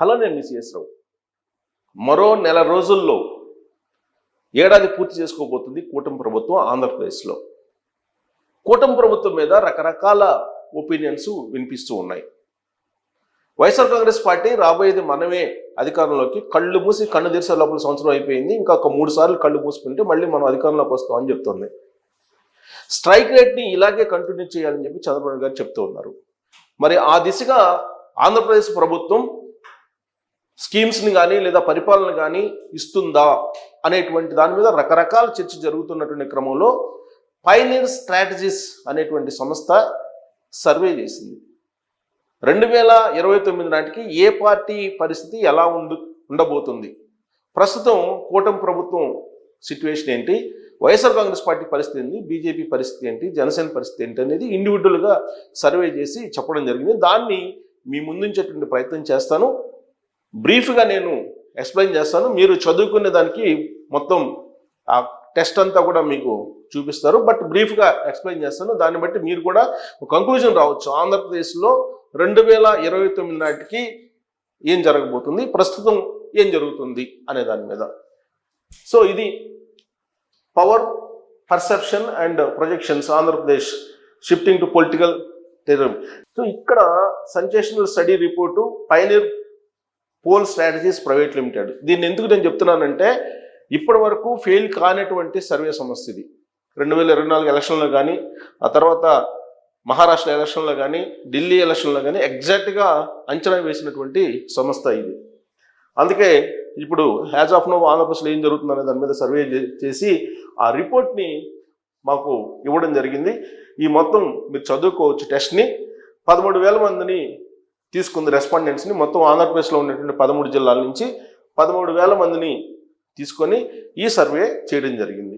Hello, నేను మీ CS రావు. మరో నెల రోజుల్లో ఏడాది పూర్తి చేసుకోబోతుంది కూటమి ప్రభుత్వం ఆంధ్రప్రదేశ్లో. కూటమి ప్రభుత్వం మీద రకరకాల ఒపీనియన్స్ వినిపిస్తూ ఉన్నాయి. వైఎస్ఆర్ కాంగ్రెస్ పార్టీ రాబోయేది మనమే అధికారంలోకి, కళ్ళు మూసి కళ్ళు తెరిసే లోపల సంవత్సరం అయిపోయింది, ఇంకా 3 సార్లు కళ్ళు మూసుకుంటే మళ్ళీ మనం అధికారంలోకి వస్తాం అని చెప్తుంది. స్ట్రైక్ రేట్ని ఇలాగే కంటిన్యూ చేయాలని చెప్పి చంద్రబాబు గారు చెప్తూ ఉన్నారు. మరి ఆ దిశగా ఆంధ్రప్రదేశ్ ప్రభుత్వం స్కీమ్స్ని కానీ లేదా పరిపాలన కానీ ఇస్తుందా అనేటువంటి దాని మీద రకరకాల చర్చ జరుగుతున్నటువంటి క్రమంలో పైనీర్ స్ట్రాటజీస్ అనేటువంటి సంస్థ సర్వే చేసింది. 2029 నాటికి ఏ పార్టీ పరిస్థితి ఎలా ఉండబోతుంది, ప్రస్తుతం కూటమి ప్రభుత్వం సిచ్యువేషన్ ఏంటి, వైఎస్ఆర్ కాంగ్రెస్ పార్టీ పరిస్థితి ఏంటి, బీజేపీ పరిస్థితి ఏంటి, జనసేన పరిస్థితి ఏంటి అనేది ఇండివిజువల్గా సర్వే చేసి చెప్పడం జరిగింది. దాన్ని మీ ముందుంచేటువంటి ప్రయత్నం చేస్తాను. బ్రీఫ్గా నేను ఎక్స్ప్లెయిన్ చేస్తాను. మీరు చదువుకునే దానికి మొత్తం ఆ టెస్ట్ అంతా కూడా మీకు చూపిస్తారు, బట్ బ్రీఫ్గా ఎక్స్ప్లెయిన్ చేస్తాను. దాన్ని బట్టి మీరు కూడా ఒక కంక్లూజన్ రావచ్చు. ఆంధ్రప్రదేశ్లో 2029 నాటికి ఏం జరగబోతుంది, ప్రస్తుతం ఏం జరుగుతుంది అనే దాని మీద. సో ఇది power perception and projections Andhra Pradesh shifting to political terrorism. So ఇక్కడ sensational study report pioneer Poll Strategies Private limited. దీన్ని ఎందుకు నేను చెప్తున్నానంటే, ఇప్పటి వరకు ఫెయిల్ కానటువంటి సర్వే సంస్థ ఇది. 2024 ఎలక్షన్లో కానీ, ఆ తర్వాత మహారాష్ట్ర ఎలక్షన్లో కానీ, ఢిల్లీ ఎలక్షన్లో కానీ ఎగ్జాక్ట్గా అంచనా వేసినటువంటి సంస్థ ఇది. అందుకే ఇప్పుడు యాజ్ ఆఫ్ నో ఆంధ్రప్రదేశ్లో ఏం జరుగుతుందనే దాని మీద సర్వే చేసి ఆ రిపోర్ట్ని మాకు ఇవ్వడం జరిగింది. ఈ మొత్తం మీరు చదువుకోవచ్చు. టెస్ట్ని 13,000 మందిని తీసుకుంది, రెస్పాండెంట్స్ని. మొత్తం ఆంధ్రప్రదేశ్లో ఉన్నటువంటి 13 జిల్లాల నుంచి 13,000 మందిని తీసుకొని ఈ సర్వే చేయడం జరిగింది.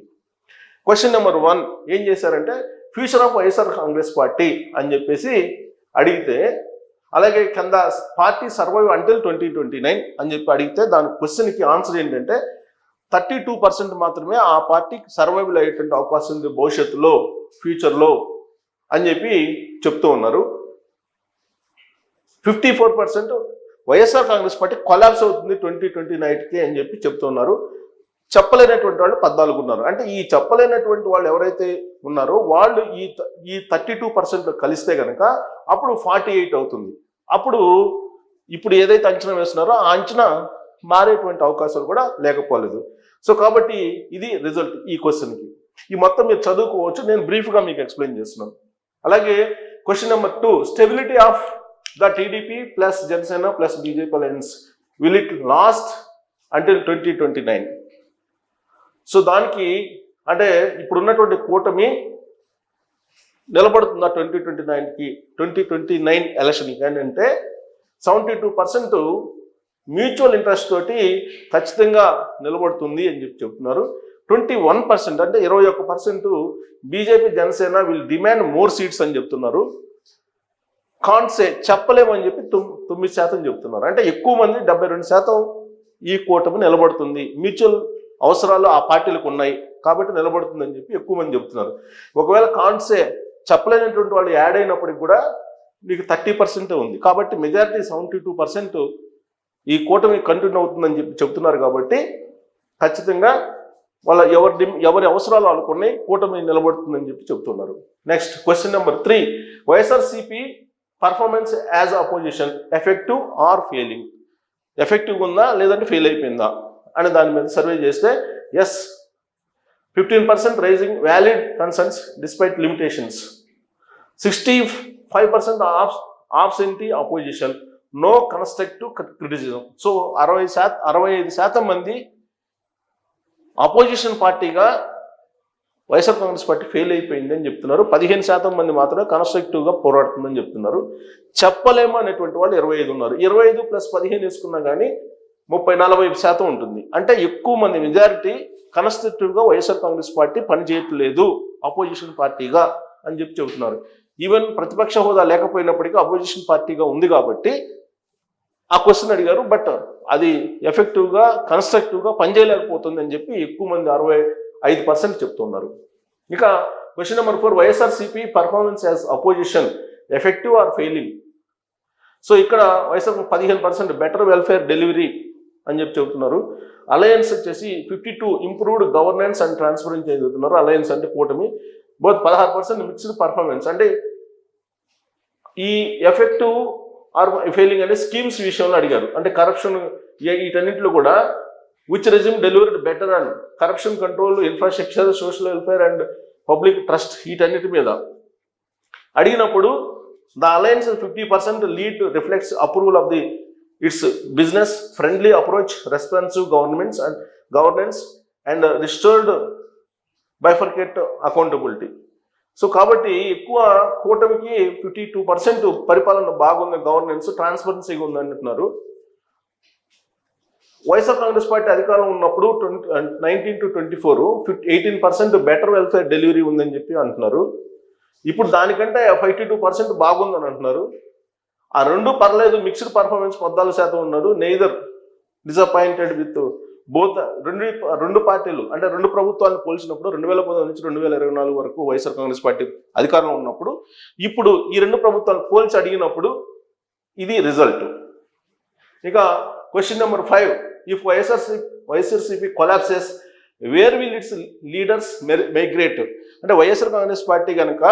క్వశ్చన్ నెంబర్ 1 ఏం చేశారంటే, future of YSR Congress party అని చెప్పేసి అడిగితే, అలాగే కింద పార్టీ సర్వైవ్ అంటిల్ 2029 అని చెప్పి అడిగితే, దాని క్వశ్చన్కి ఆన్సర్ ఏంటంటే 32% మాత్రమే ఆ పార్టీకి సర్వైవల్ అయ్యేటువంటి అవకాశం ఉంది భవిష్యత్తులో, ఫ్యూచర్లో అని చెప్పి చెప్తూ ఉన్నారు. 54% వైఎస్ఆర్ కాంగ్రెస్ పార్టీ కొలాప్స్ అవుతుంది 2029కి అని చెప్పి చెప్తున్నారు. చెప్పలేనటువంటి వాళ్ళు 14 ఉన్నారు. అంటే ఈ చెప్పలేనటువంటి వాళ్ళు ఎవరైతే ఉన్నారో వాళ్ళు ఈ 32% కలిస్తే కనుక అప్పుడు 48 అవుతుంది. అప్పుడు ఇప్పుడు ఏదైతే అంచనా వేస్తున్నారో ఆ అంచనా మారేటువంటి అవకాశాలు కూడా లేకపోలేదు. సో కాబట్టి ఇది రిజల్ట్ ఈ క్వశ్చన్కి. ఈ మొత్తం మీరు చదువుకోవచ్చు, నేను బ్రీఫ్గా మీకు ఎక్స్ప్లెయిన్ చేస్తున్నాను. అలాగే question number 2, stability of the TDP plus Janasena plus BJP alliance will it last until 2029. So దానికి అంటే ఇప్పుడున్నటువంటి కూటమి నిలబడుతుందా 2029 ఎలక్షన్కి అని అంటే 72% మ్యూచువల్ ఇంట్రెస్ట్ తోటి ఖచ్చితంగా నిలబడుతుంది అని చెప్పి చెప్తున్నారు. 21% అంటే 21% BJP Janasena will demand more seats అని చెప్తున్నారు. కాన్సే చెప్పలేమని చెప్పి 9% చెప్తున్నారు. అంటే ఎక్కువ మంది 72% ఈ కూటమి నిలబడుతుంది, మ్యూచువల్ అవసరాలు ఆ పార్టీలకు ఉన్నాయి కాబట్టి నిలబడుతుంది అని చెప్పి ఎక్కువ మంది చెప్తున్నారు. ఒకవేళ కాన్సే చెప్పలేనటువంటి వాళ్ళు యాడ్ అయినప్పటికి కూడా మీకు 30% ఉంది. కాబట్టి మెజారిటీ 72% ఈ కూటమి కంటిన్యూ అవుతుందని చెప్పి చెప్తున్నారు. కాబట్టి ఖచ్చితంగా వాళ్ళ ఎవరి అవసరాలు అనుకున్నాయి, కూటమి నిలబడుతుందని చెప్పి చెప్తున్నారు. Next question number 3, YSRCP performance as opposition effective or failing. ఎఫెక్టివ్గా ఉందా లేదంటే ఫెయిల్ అయిపోయిందా అనే దాని మీద సర్వే చేస్తే ఎస్ 15% raising valid concerns despite limitations, 65% absentee opposition, no constructive criticism. So 65% మంది అపోజిషన్ పార్టీగా వైఎస్ఆర్ కాంగ్రెస్ పార్టీ ఫెయిల్ అయిపోయింది అని చెప్తున్నారు. 15% మంది మాత్రమే కన్స్ట్రక్టివ్గా పోరాడుతుందని చెప్తున్నారు. చెప్పలేము అనేటువంటి వాళ్ళు 25 ఉన్నారు. 25 + 15 వేసుకున్నా కానీ 30-40% ఉంటుంది. అంటే ఎక్కువ మంది మెజారిటీ కన్స్ట్రక్టివ్గా వైఎస్ఆర్ కాంగ్రెస్ పార్టీ పనిచేయట్లేదు అపోజిషన్ పార్టీగా అని చెప్పి చెబుతున్నారు. ఈవెన్ ప్రతిపక్ష హోదా లేకపోయినప్పటికీ అపోజిషన్ పార్టీగా ఉంది కాబట్టి ఆ క్వశ్చన్ అడిగారు. బట్ అది ఎఫెక్టివ్గా కన్స్ట్రక్టివ్గా పనిచేయలేకపోతుంది అని చెప్పి ఎక్కువ మంది 65% చెప్తున్నారు. ఇక question number 4, YSRCP performance as opposition effective or failing. So ఇక్కడ వైఎస్ఆర్ 15% బెటర్ వెల్ఫేర్ డెలివరీ అని చెప్పి చెబుతున్నారు. అలయన్స్ వచ్చేసి 52 ఇంప్రూవ్డ్ గవర్నెన్స్ అండ్ ట్రాన్స్పరెన్సీ అని చెబుతున్నారు. అలయన్స్ అంటే కూటమి. Both 16% mixed performance. అంటే ఈ ఎఫెక్టివ్ ఆర్ ఫెయిలింగ్ అనే స్కీమ్స్ విషయంలో అడిగారు. అంటే కరప్షన్ వీటన్నింటిలో కూడా which resume delivered better and corruption control, infrastructure, social welfare and public trust వీటన్నిటి మీద అడిగినప్పుడు the alliance 50% lead reflects approval of the it's business friendly approach, responsive governance and restored bifurcate accountability. So కాబట్టి ఎక్కువ కూటమికి 52% పరిపాలన బాగుంది, governance ట్రాన్స్పరెన్సీగా ఉంది అంటున్నారు. వైఎస్ఆర్ కాంగ్రెస్ పార్టీ అధికారంలో ఉన్నప్పుడు 19 to 24 18% బెటర్ వెల్ఫేర్ డెలివరీ ఉందని చెప్పి అంటున్నారు. ఇప్పుడు దానికంటే 52% బాగుందని అంటున్నారు. ఆ రెండు పర్లేదు, మిక్స్డ్ పర్ఫార్మెన్స్ 14% ఉన్నారు. Neither disappointed with both. రెండు పార్టీలు అంటే రెండు ప్రభుత్వాలను పోల్చినప్పుడు 2014 నుంచి 2024 వరకు వైఎస్ఆర్ కాంగ్రెస్ పార్టీ అధికారంలో ఉన్నప్పుడు ఇప్పుడు ఈ రెండు ప్రభుత్వాలు పోల్చి అడిగినప్పుడు ఇది రిజల్ట్. ఇక question number 5, if YSRCP collapses where will it's leaders migrate? అంటే వైఎస్ఆర్ కాంగ్రెస్ పార్టీ కనుక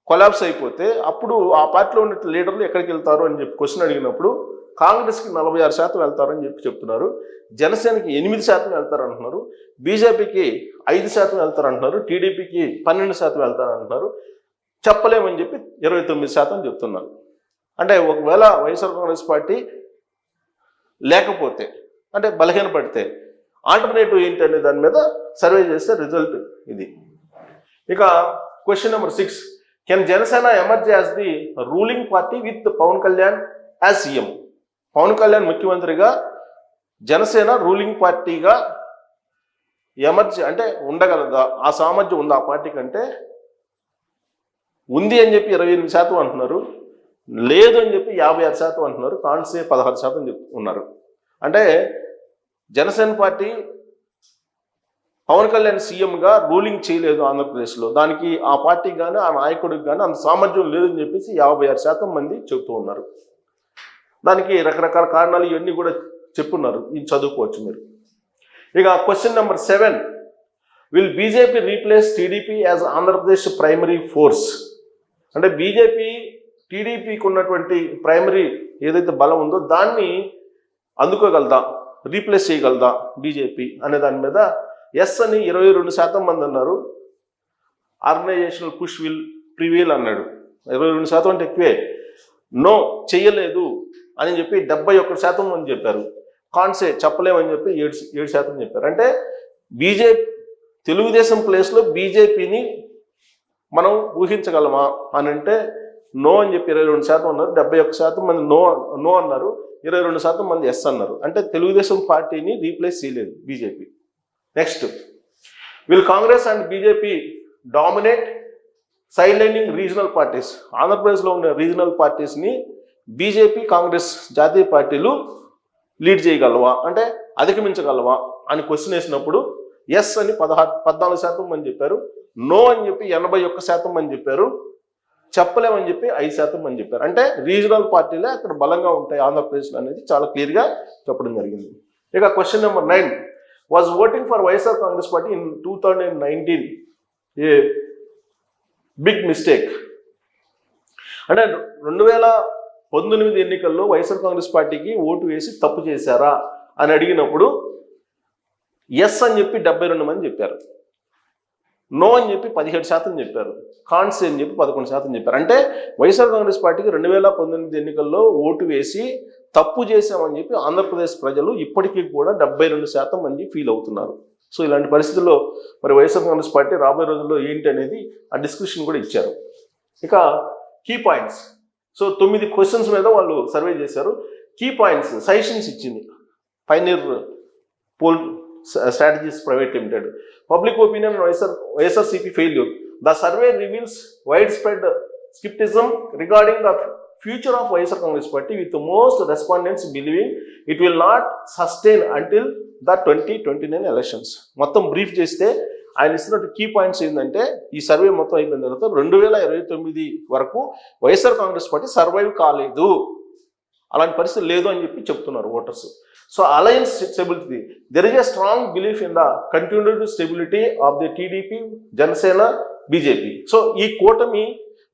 కొలాప్స్ అయిపోతే అప్పుడు ఆ పార్టీలో ఉన్న లీడర్లు ఎక్కడికి వెళ్తారు అని చెప్పి క్వశ్చన్ అడిగినప్పుడు కాంగ్రెస్కి 46% వెళ్తారని చెప్పి చెప్తున్నారు. జనసేనకి 8% వెళ్తారంటున్నారు. బీజేపీకి 5% వెళ్తారంటున్నారు. టీడీపీకి 12% వెళ్తారంటున్నారు. చెప్పలేమని చెప్పి 29% చెప్తున్నారు. అంటే ఒకవేళ వైఎస్ఆర్ కాంగ్రెస్ పార్టీ లేకపోతే అంటే బలహీనపడితే ఆల్టర్నేటివ్ ఏంటి అనే దాని మీద సర్వే చేస్తే రిజల్ట్ ఇది. ఇక question number 6, can Janasena emerge as the ruling party with Pawan Kalyan as CM? Pawan Kalyan ముఖ్యమంత్రిగా జనసేన రూలింగ్ పార్టీగా ఎమర్జ్ అంటే ఉండగలదా? ఆ సామర్థ్యం ఉందా ఆ పార్టీ కంటే? ఉంది అని చెప్పి 28% అంటున్నారు. లేదు అని చెప్పి 56% అంటున్నారు. కాన్సే 16% ఉన్నారు. అంటే జనసేన పార్టీ పవన్ కళ్యాణ్ సీఎంగా రూలింగ్ చేయలేదు ఆంధ్రప్రదేశ్లో. దానికి ఆ పార్టీకి కానీ ఆ నాయకుడికి కానీ అంత సామర్థ్యం లేదని చెప్పేసి 56% మంది చెబుతూ ఉన్నారు. దానికి రకరకాల కారణాలు ఇవన్నీ కూడా చెప్పున్నారు, ఇది చదువుకోవచ్చు మీరు. ఇక question number 7, will BJP replace TDP as Andhra Pradesh primary force? అంటే బీజేపీ టీడీపీకి ఉన్నటువంటి ప్రైమరీ ఏదైతే బలం ఉందో దాన్ని అందుకోగలదా, రీప్లేస్ చేయగలదా బీజేపీ అనే దాని మీద ఎస్ అని 22% మంది అన్నారు. ఆర్గనైజేషనల్ పుష్ విల్ ప్రివీల్ అన్నాడు. 22% అంటే ఎక్కువే. నో చెయ్యలేదు అని చెప్పి 71% మంది చెప్పారు. కాన్సే చెప్పలేమని చెప్పి 7% చెప్పారు. అంటే తెలుగుదేశం ప్లేస్లో బీజేపీని మనం ఊహించగలమా అని అంటే నో అని చెప్పి 22% అన్నారు. 71% మంది నో అన్నారు. 22% మంది ఎస్ అన్నారు. అంటే తెలుగుదేశం పార్టీని రీప్లేస్ చేయలేదు BJP. Next, will Congress and BJP dominate సైలెండింగ్ regional parties? ఆంధ్రప్రదేశ్లో ఉన్న రీజనల్ పార్టీస్ని బీజేపీ, కాంగ్రెస్ జాతీయ పార్టీలు లీడ్ చేయగలవా అంటే అధిగమించగలవా అని క్వశ్చన్ వేసినప్పుడు ఎస్ అని 14% మంది చెప్పారు. నో అని చెప్పి 81% మంది చెప్పారు. చెప్పలేమని చెప్పి 5% మంది చెప్పారు. అంటే రీజనల్ పార్టీలే అక్కడ బలంగా ఉంటాయి ఆంధ్రప్రదేశ్లో అనేది చాలా క్లియర్గా చెప్పడం జరిగింది. ఇక question number 9, was voting for YSR Congress party in 2019 a big mistake? అంటే 2019 ఎన్నికల్లో వైఎస్ఆర్ కాంగ్రెస్ పార్టీకి ఓటు వేసి తప్పు చేశారా అని అడిగినప్పుడు ఎస్ అని చెప్పి 72 మంది చెప్పారు. నో అని చెప్పి 17% చెప్పారు. కాన్స్ అని చెప్పి 11% చెప్పారు. అంటే వైఎస్ఆర్ కాంగ్రెస్ పార్టీకి 2019 ఎన్నికల్లో ఓటు వేసి తప్పు చేశామని చెప్పి ఆంధ్రప్రదేశ్ ప్రజలు ఇప్పటికీ కూడా 72% మంది ఫీల్ అవుతున్నారు. సో ఇలాంటి పరిస్థితుల్లో మరి వైఎస్ఆర్ కాంగ్రెస్ పార్టీ రాబోయే రోజుల్లో ఏంటి అనేది ఆ డిస్కషన్ కూడా ఇచ్చారు. ఇక కీ పాయింట్స్. సో 9 క్వశ్చన్స్ మీద వాళ్ళు సర్వే చేశారు. కీ పాయింట్స్ సజెషన్స్ ఇచ్చింది Pioneer Poll Strategies Private Limited. Public opinion YSRCP failure. The survey reveals widespread scepticism regarding the future of YSR Congress party with most respondents believing it will not sustain until the 2029 elections. మొత్తం brief చేస్తే ఆయన ఇస్తున్నట్టు key points ఏంటంటే ఈ survey మొత్తం అయిపోయిన తర్వాత 2029 వరకు వైఎస్ఆర్ కాంగ్రెస్ పార్టీ సర్వైవ్ కాలేదు, అలాంటి పరిస్థితి లేదు అని చెప్పి చెప్తున్నారు voters. So alliance stability, there is a strong belief in the continued stability of the TDP, Janasena, BJP. So ఈ కూటమి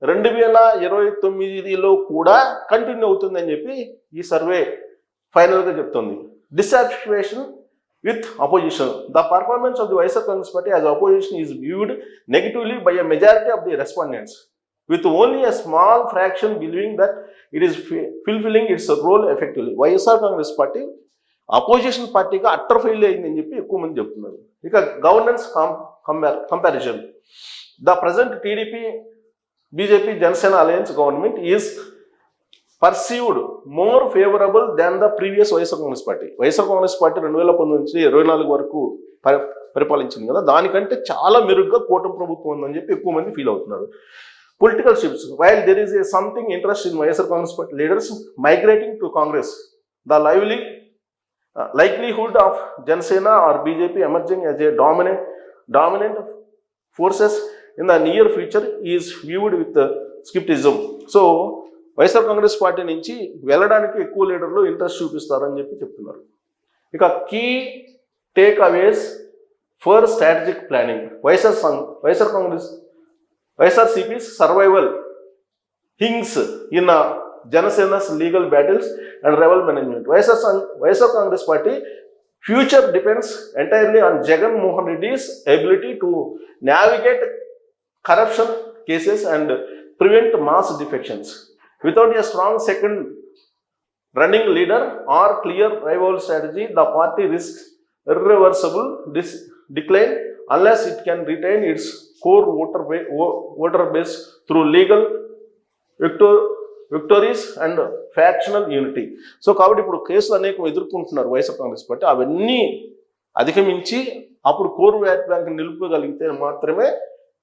2029లో కూడా కంటిన్యూ అవుతుందని చెప్పి ఈ సర్వే ఫైనల్గా చెప్తుంది. Dissatisfaction with opposition. The performance of the Vaisar Congress Party as opposition is viewed negatively by a majority of the respondents, with only a small fraction believing that it is fulfilling its role effectively. Vaisar Congress Party opposition పార్టీగా utter fail అయిందని చెప్పి ఎక్కువ మంది చెప్తున్నారు. ఇక governance comparison, the present TDP, BJP, Janasena alliance government is perceived more favourable than the previous YSR Congress party. YSR Congress party 2019 నుంచి 24 వరకు పరిపాలించింది కదా, దానికంటే చాలా మెరుగ్గా కూటమి ప్రభుత్వం ఉందని చెప్పి ఎక్కువ మంది ఫీల్ అవుతున్నారు. Political shifts, while there is a something interest in YSR Congress party leaders migrating to Congress, the likelihood of Janasena or BJP emerging as a dominant forces in the near future is viewed with skepticism. So YSR Congress party నుంచి వెళ్ళడానికి ఎక్కువ లీడర్లు interest చూపిస్తారని చెప్పి చెప్తున్నారు. ఇక key takeaways for strategic planning, YSRCP's survival hinges in Janasena's legal battles and rebel management. Vaisar Congress Party future depends entirely on Jagan Mohan Reddy's ability to navigate corruption cases and prevent mass defections. Without a strong second running leader or clear rival strategy, the party risks irreversible decline unless it can retain its core voter base through legal victories and factional unity. So కాబట్టి ఇప్పుడు కేసులు అనేకం ఎదుర్కొంటున్నారు YSR Congress party, అవన్నీ అధిగమించి అప్పుడు core vote bank నిలుపుకోగలిగితే మాత్రమే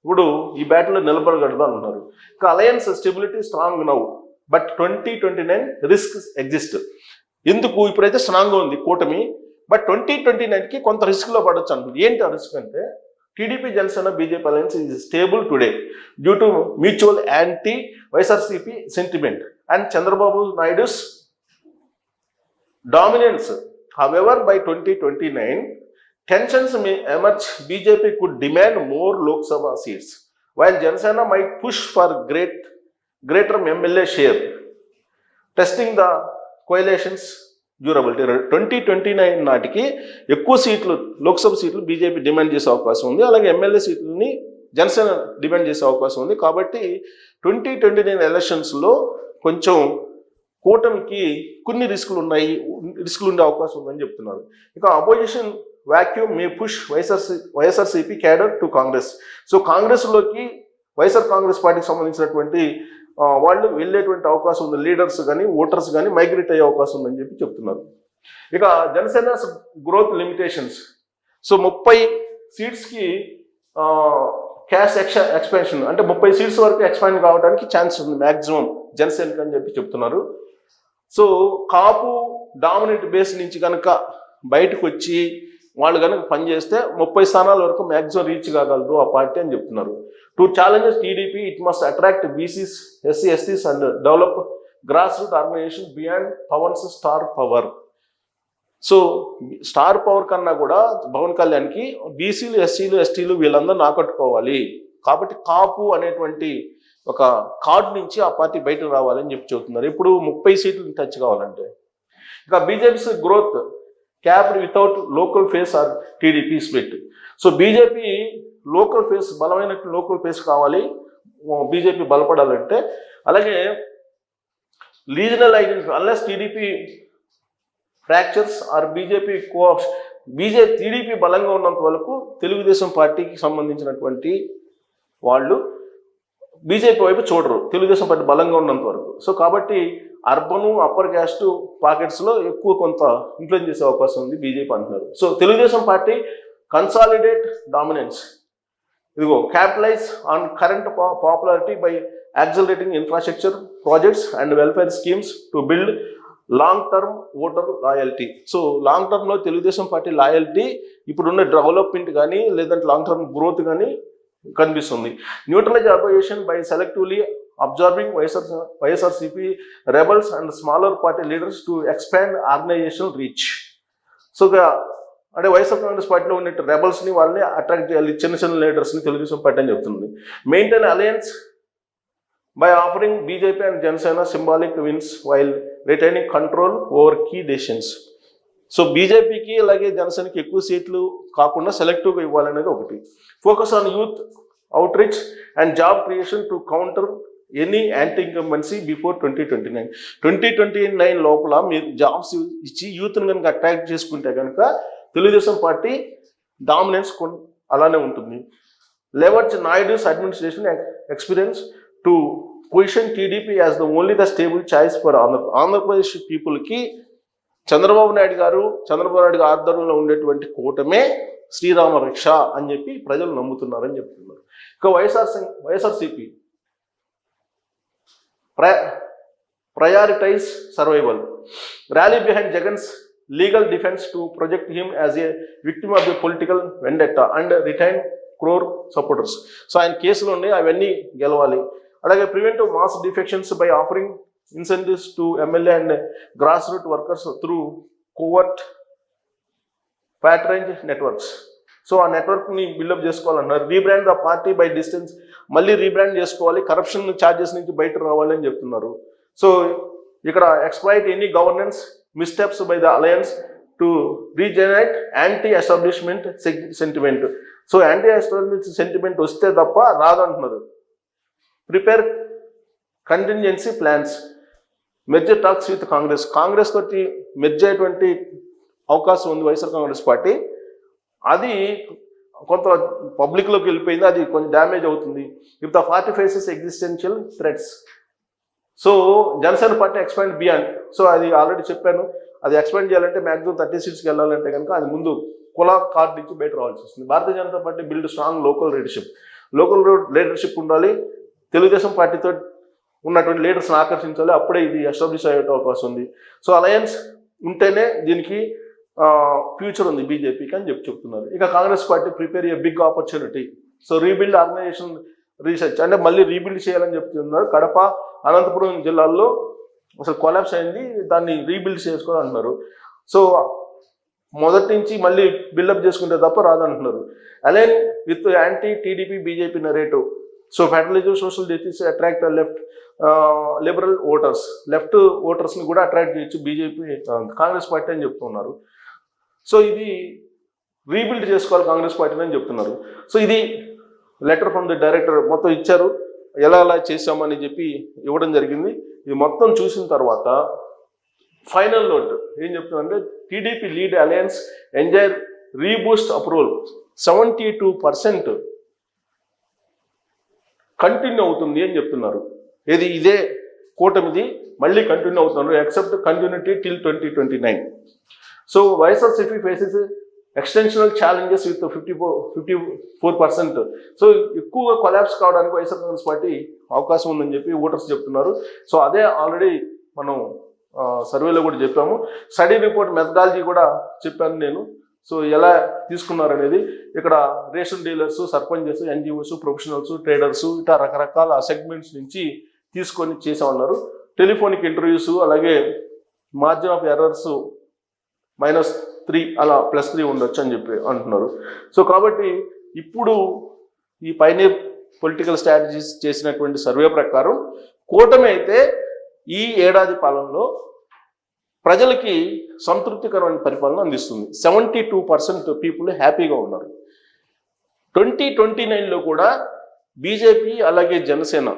ఇప్పుడు ఈ బ్యాటిల్లో నిలబడగలదు అంటున్నారు. ఇక alliance stability strong now but 2029 risk exist. ఎందుకు ఇప్పుడైతే స్ట్రాంగ్గా ఉంది కూటమి, బట్ 2029కి కొంత రిస్క్లో పడవచ్చు అంటుంది. ఏంటి ఆ రిస్క్ అంటే TDP, Janasena, BJP alliance is stable today due to mutual anti YSRCP sentiment and Chandrababu Naidu's dominance. However, by 2029, tensions may emerge. BJP could demand more Lok Sabha seats, while Janasena might push for greater MLA share, testing the coalition's durability. 2029 నాటికి ఎక్కువ సీట్లు, లోక్సభ సీట్లు BJP demand చేసే అవకాశం ఉంది, అలాగే MLA సీట్లని Janasena demand చేసే అవకాశం ఉంది. కాబట్టి 2029 ఎలక్షన్స్లో కొంచెం కూటమికి కొన్ని రిస్కులు ఉండే అవకాశం ఉందని చెప్తున్నారు. ఇక opposition vacuum may push YSRCP cadre to Congress. So కాంగ్రెస్లోకి వైఎస్ఆర్ కాంగ్రెస్ పార్టీకి సంబంధించినటువంటి వాళ్ళు వెళ్ళేటువంటి అవకాశం ఉంది, లీడర్స్ కానీ ఓటర్స్ కానీ మైగ్రేట్ అయ్యే అవకాశం ఉందని చెప్పి చెప్తున్నారు. ఇక జనసేన గ్రోత్ లిమిటేషన్స్, సో 30 సీట్స్కి క్యాష్ ఎక్స్పాన్షన్ అంటే 30 సీట్స్ వరకు ఎక్స్పాండ్ కావడానికి ఛాన్స్ ఉంది మ్యాక్సిమం జనసేనకి అని చెప్పి చెప్తున్నారు. సో కాపు డామినెంట్ బేస్ నుంచి కనుక బయటకు వచ్చి వాళ్ళు కనుక పనిచేస్తే 30 స్థానాల వరకు మ్యాక్సిమం రీచ్ కాగలదు ఆ పార్టీ అని చెప్తున్నారు. Two challenges TDP, it must attract BCs, ఎస్సీ, STs and develop grass root organisation beyond Pawan's star power. So star power కన్నా కూడా పవన్ కళ్యాణ్కి బీసీలు, ఎస్సీలు, ఎస్టీలు వీళ్ళందరూ ఆకట్టుకోవాలి. కాబట్టి కాపు అనేటువంటి ఒక కార్డు నుంచి ఆ పార్టీ బయటకు రావాలని చెప్పి చెబుతున్నారు. ఇప్పుడు 30 సీట్లు టచ్ కావాలంటే. ఇక BJP growth capped without local face are TDP split. So BJP local face, బలమైన లోకల్ ఫేస్ కావాలి బీజేపీ బలపడాలంటే. అలాగే regional identity unless TDP fractures or BJP TDP బలంగా ఉన్నంత వరకు తెలుగుదేశం పార్టీకి సంబంధించినటువంటి వాళ్ళు బీజేపీ వైపు చూడరు, తెలుగుదేశం పార్టీ బలంగా ఉన్నంత వరకు. సో కాబట్టి అర్బను, అప్పర్ క్యాస్ట్ పాకెట్స్లో ఎక్కువ కొంత ఇన్ఫ్లుయెన్స్ చేసే అవకాశం ఉంది బీజేపీ అంటున్నారు. So Telugu Desam party consolidate dominance, ఇదిగో capitalise on current popularity by accelerating infrastructure projects and welfare schemes to build long term voter loyalty. So long టర్మ్లో తెలుగుదేశం పార్టీ లాయల్టీ ఇప్పుడున్న డెవలప్మెంట్ కానీ లేదంటే లాంగ్ టర్మ్ గ్రోత్ కానీ కనిపిస్తుంది. Neutralise opposition by selectively observing YSRCP rebels and smaller party leaders to expand organisation reach. So అంటే వైఎస్ఆర్ కాంగ్రెస్ పార్టీలో ఉన్న రెబల్స్ని వాళ్ళని అట్రాక్ట్ చేయాలి, చిన్న చిన్న లీడర్స్ని తెలుగుదేశం పార్టీ అని చెప్తుంది. Maintain alliance by offering BJP and Janasena symbolic wins while retaining control over key decisions. So బీజేపీకి అలాగే జనసేనకి ఎక్కువ సీట్లు కాకుండా సెలెక్టివ్గా ఇవ్వాలనేది ఒకటి. Focus on youth outreach and job creation to counter any anti incumbency before 2029. 2029 లోపల మీరు జాబ్స్ ఇచ్చి యూత్ని కనుక అట్రాక్ట్ చేసుకుంటే కనుక తెలుగుదేశం పార్టీ డామినెన్స్ అలానే ఉంటుంది. లెవర్జ్ Naidu's administration experience to position TDP as the only the stable choice for Andhra Pradesh పీపుల్కి చంద్రబాబు నాయుడు గారు ఆధ్వర్యంలో ఉండేటువంటి కూటమే శ్రీరామ రక్ష అని చెప్పి ప్రజలు నమ్ముతున్నారని చెప్తున్నారు. ఇక YSRCP prioritise survival, rally behind Jagan's legal defence to project him as a victim of the political vendetta and retain core supporters. So ఆయన కేసులు ఉన్నాయి, అవన్నీ గెలవాలి. అలాగే preventive mass defections by offering incentives to MLA and grass root workers through covert patronage networks. So ఆ నెట్వర్క్ని build up చేసుకోవాలన్నారు. Rebrand the party by distance, మళ్ళీ రీబ్రాండ్ చేసుకోవాలి, కరప్షన్ ఛార్జెస్ నుంచి బయట రావాలి అని చెప్తున్నారు. సో ఇక్కడ exploit any governance missteps by the alliance to regenerate anti establishment sentiment. So anti establishment sentiment వస్తే తప్ప రాదంటున్నారు. Prepare contingency plans, merger talks with Congress తోటి మెర్జ్ అయ్యేటువంటి అవకాశం ఉంది వైఎస్ఆర్ కాంగ్రెస్ పార్టీ. అది కొంత పబ్లిక్లోకి వెళ్ళిపోయింది, అది కొంచెం డ్యామేజ్ అవుతుంది. If the party faces existential threats. So Janasena party expand beyond. So అది ఆల్రెడీ చెప్పాను, అది ఎక్స్పాండ్ చేయాలంటే మ్యాక్సిమం 30 సీట్స్కి వెళ్ళాలంటే కనుక అది ముందు కుల కార్డు నుంచి బయట రావాల్సి వస్తుంది. Bharatiya Janata party build strong local leadership ఉండాలి. తెలుగుదేశం పార్టీతో ఉన్నటువంటి లీడర్స్ని ఆకర్షించాలి, అప్పుడే ఇది ఎస్టాబ్లిష్ అయ్యే అవకాశం ఉంది. సో అలయన్స్ ఉంటేనే దీనికి ఫ్యూచర్ ఉంది బీజేపీకి అని చెప్తున్నారు. ఇక Congress party prepare a big opportunity. So rebuild organisation research, అంటే మళ్ళీ రీబిల్డ్ చేయాలని చెప్తున్నారు. కడప, అనంతపురం జిల్లాల్లో అసలు కొలాప్స్ అయింది, దాన్ని రీబిల్డ్ చేసుకోవాలంటున్నారు. సో మొదటి నుంచి మళ్ళీ బిల్డప్ చేసుకుంటే తప్ప రాదంటున్నారు. Align with anti TDP BJP narrative. So federalism social justice attract left liberal voters, left ఓటర్స్ని కూడా అట్రాక్ట్ చేయొచ్చు బీజేపీ కాంగ్రెస్ పార్టీ అని చెప్తున్నారు. సో ఇది రీబిల్డ్ చేసుకోవాలి కాంగ్రెస్ పార్టీని అని చెప్తున్నారు. సో ఇది లెటర్ ఫ్రమ్ ది డైరెక్టర్ మొత్తం ఇచ్చారు, ఎలా చేసామని చెప్పి ఇవ్వడం జరిగింది. ఇది మొత్తం చూసిన తర్వాత ఫైనల్ నోట్ ఏం చెప్తుందంటే TDP lead alliance enjoy robust approval 72% continue అవుతుంది అని చెప్తున్నారు. ఇదే కూటమిది మళ్ళీ కంటిన్యూ అవుతున్నారు, except continuity till 2029. So YSRCP faces existential challenges with 54%. సో ఎక్కువగా కొలాప్స్ కావడానికి వైఎస్ఆర్ కాంగ్రెస్ పార్టీ అవకాశం ఉందని చెప్పి ఓటర్స్ చెప్తున్నారు. సో అదే ఆల్రెడీ మనం సర్వేలో కూడా చెప్పాము. స్టడీ రిపోర్ట్ మెథడాలజీ కూడా చెప్పాను నేను. సో ఎలా తీసుకున్నారు అనేది ఇక్కడ ration dealers, sarpanches, NGOs, professionals, traders ఇట్లా రకరకాల సెగ్మెంట్స్ నుంచి తీసుకొని చేసామన్నారు. టెలిఫోనిక్ ఇంటర్వ్యూస్, అలాగే మార్జిన్ ఆఫ్ ఎర్రర్స్ -3 అలా +3 ఉండొచ్చు అని చెప్పి అంటున్నారు. సో కాబట్టి ఇప్పుడు ఈ పైనీర్ పొలిటికల్ స్ట్రాటజీస్ చేసినటువంటి సర్వే ప్రకారం కూటమి అయితే ఈ ఏడాది పాలనలో ప్రజలకి సంతృప్తికరమైన పరిపాలన అందిస్తుంది. 72% పీపుల్ హ్యాపీగా ఉన్నారు. 2029లో కూడా బీజేపీ అలాగే జనసేన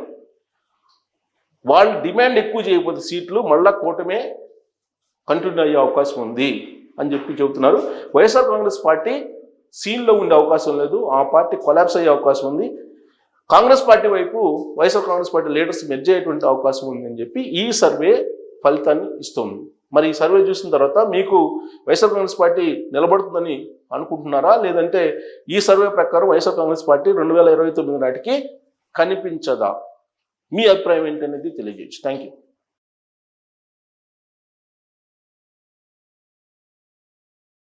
వాళ్ళు డిమాండ్ ఎక్కువ చేయకపోతే సీట్లు మళ్ళా కూటమే కంటిన్యూ అయ్యే అవకాశం ఉంది అని చెప్పి చెబుతున్నారు. వైఎస్ఆర్ కాంగ్రెస్ పార్టీ సీన్లో ఉండే అవకాశం లేదు, ఆ పార్టీ కొలాప్స్ అయ్యే అవకాశం ఉంది. కాంగ్రెస్ పార్టీ వైపు YSR Congress party leaders merge అయ్యేటువంటి అవకాశం ఉంది అని చెప్పి ఈ సర్వే ఫలితాన్ని ఇస్తుంది. మరి ఈ సర్వే చూసిన తర్వాత మీకు వైఎస్ఆర్ కాంగ్రెస్ పార్టీ నిలబడుతుందని అనుకుంటున్నారా, లేదంటే ఈ సర్వే ప్రకారం వైఎస్ఆర్ కాంగ్రెస్ పార్టీ 2029 నాటికి కనిపించదా? మీ అభిప్రాయం ఏంటనేది తెలియజేయచ్చు. Thank you.